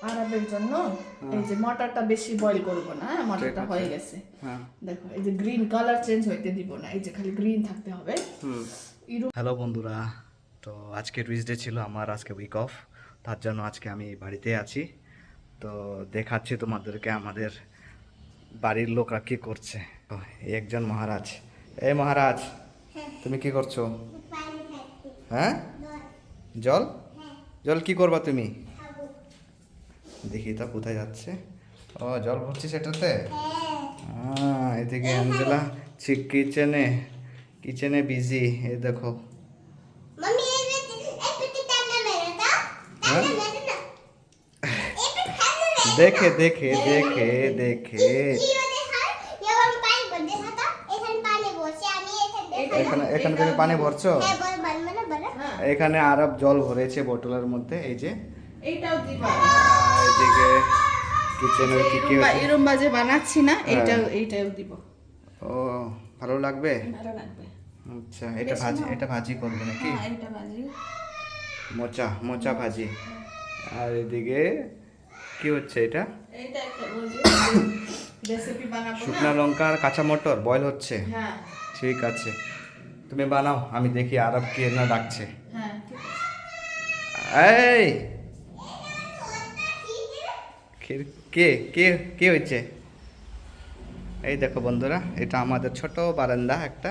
আরবের জন্য এই যে মটরটা বেশি বয়েল করব না, হ্যাঁ মটরটা হয়ে গেছে। হ্যাঁ দেখো এই যে গ্রিন কালার চেঞ্জ হইতে দিব না, এই যে খালি গ্রিন থাকতে হবে। হ্যালো বন্ধুরা, তো আজকে টুইসডে ছিল আমার, আজকে উইক অফ, তার জন্য আজকে আমি বাড়িতে আছি। তো দেখাচ্ছি তোমাদেরকে আমাদের বাড়ির লোকরা কি করছে। তো এই একজন মহারাজ, এই মহারাজ তুমি কি করছো? হ্যাঁ জল জল কি করবা তুমি? দেখি তো কোথায় যাচ্ছে। ও জল ভরছি সেটাতে। এদিকে অ্যাঞ্জেলা কিচেনে কিচেনে বিজি, এই দেখো। হ্যাঁ? দেখে দেখে দেখে দেখে এখানে এখানে তুমি পানি ভরছো। এখানে আরব জল ভরেছে বোতলের মধ্যে, এই যে এইটাও দিবা। এদিকে কিচেনের কি কি হচ্ছে। এরম বাজে বানাচ্ছি না, এইটাও দিব। ও ভালো লাগবে। ভালো লাগবে। আচ্ছা এটা ভাজি, এটা ভাজি করবে নাকি? হ্যাঁ এটা ভাজি, মোচা মোচা ভাজি। আর এদিকে কি হচ্ছে এটা? এইটা একটা রেসিপি বানাবো না। শুকনা লঙ্কা আর কাঁচা মটর বয়েল হচ্ছে। হ্যাঁ ঠিক আছে, তুমি বানাও, আমি দেখি আরব কে না ডাকছে। হ্যাঁ ঠিক আছে। এই কে কে কে হচ্ছে? এই দেখো বন্ধুরা, এটা আমাদের ছোট বারান্দা একটা,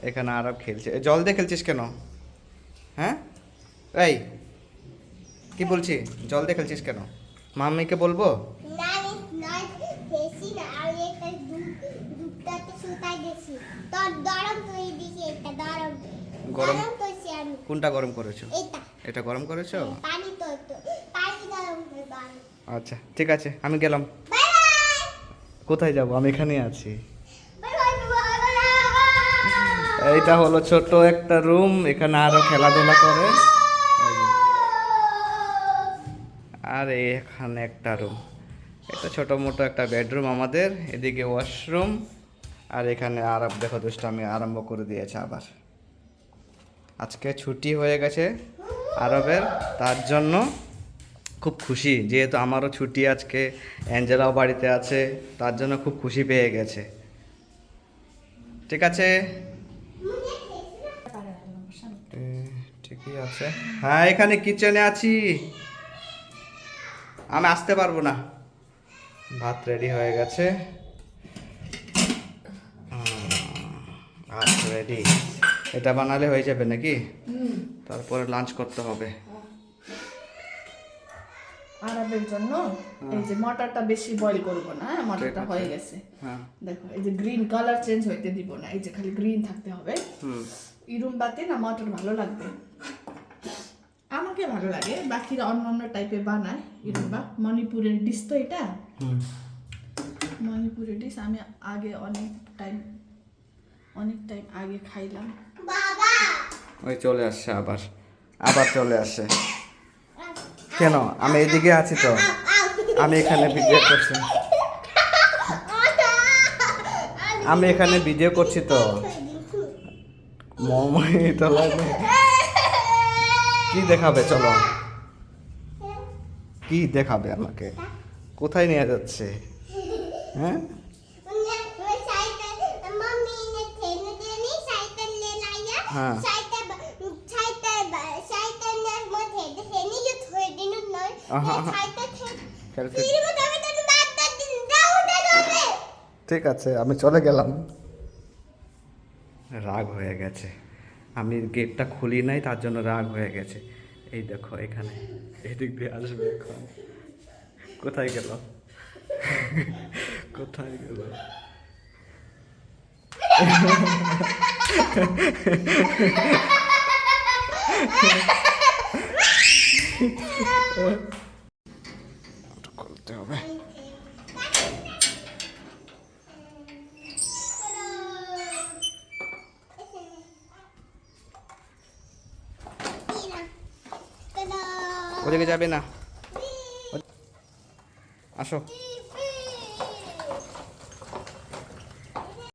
এখানে আরব খেলছে। জল দিয়ে খেলছিস কেন? হ্যাঁ এই কি বলছি, জল দিয়ে খেলছিস কেন? মাম্মিকে বলবো? গরম কোনটা গরম করেছো? এটা গরম করেছো? আচ্ছা ঠিক আছে, আমি গেলাম। কোথায় যাব, আমি এখানে আছি। এইটা হলো ছোট একটা রুম, এখানে আরো খেলাধুলা করে। আর এখানে একটা রুম, এটা ছোট মোটো একটা বেডরুম আমাদের। এদিকে ওয়াশরুম, আর এখানে আরব দেখো দুষ্টামি আরম্ভ করে দিয়েছে আবার। আজকে ছুটি হয়ে গেছে আরবের, তার জন্য খুব খুশি, যেহেতু আমারও ছুটি আজকে, অ্যাঞ্জেলাও বাড়িতে আছে, তার জন্য খুব খুশি পেয়ে গেছে। ঠিক আছে ঠিকই আছে। হ্যাঁ এখানে কিচেনে আছি, আমি আসতে পারবো না। ভাত রেডি হয়ে গেছে, ভাত রেডি। এটা বানালে হয়ে যাবে নাকি? তারপরে লাঞ্চ করতে হবে। আরবের জন্য এই যে মটরটা বেশি বয়েল করব না, হ্যাঁ মটরটা হয়ে গেছে। হ্যাঁ দেখো এই যে গ্রিন কালার চেঞ্জ হইতে দিব না, এই যে খালি গ্রিন থাকতে হবে। ইরুম বাতে না মটর ভালো লাগবে, আমাকে ভালো লাগে, বাকিরা অন্য অন্য টাইপের বানায়। ইরুম্বা মণিপুরের ডিশ তো এটা, মণিপুরের ডিশ। আমি আগে অনেক টাইম আগে খাইলাম। ওই চলে আসছে আবার, আবার চলে আসে কেন? আমি এদিকে আছি তো, আমি এখানে ভিডিও করছি, আমি এখানে ভিডিও করছি তো। কি দেখাবে? চলো, কি দেখাবে আমাকে? কোথায় নিয়ে যাচ্ছে? হ্যাঁ হ্যাঁ ঠিক আছে, আমি চলে গেলাম। রাগ হয়ে গেছে, আমি গেটটা খুলি নাই, তার জন্য রাগ হয়ে গেছে। এই দেখো এখানে, এদিক দিয়ে আসবে এখন। কোথায় গেল? কোথায় গেল? খুলতে হবে। ওদিকে যাবে না, আসো।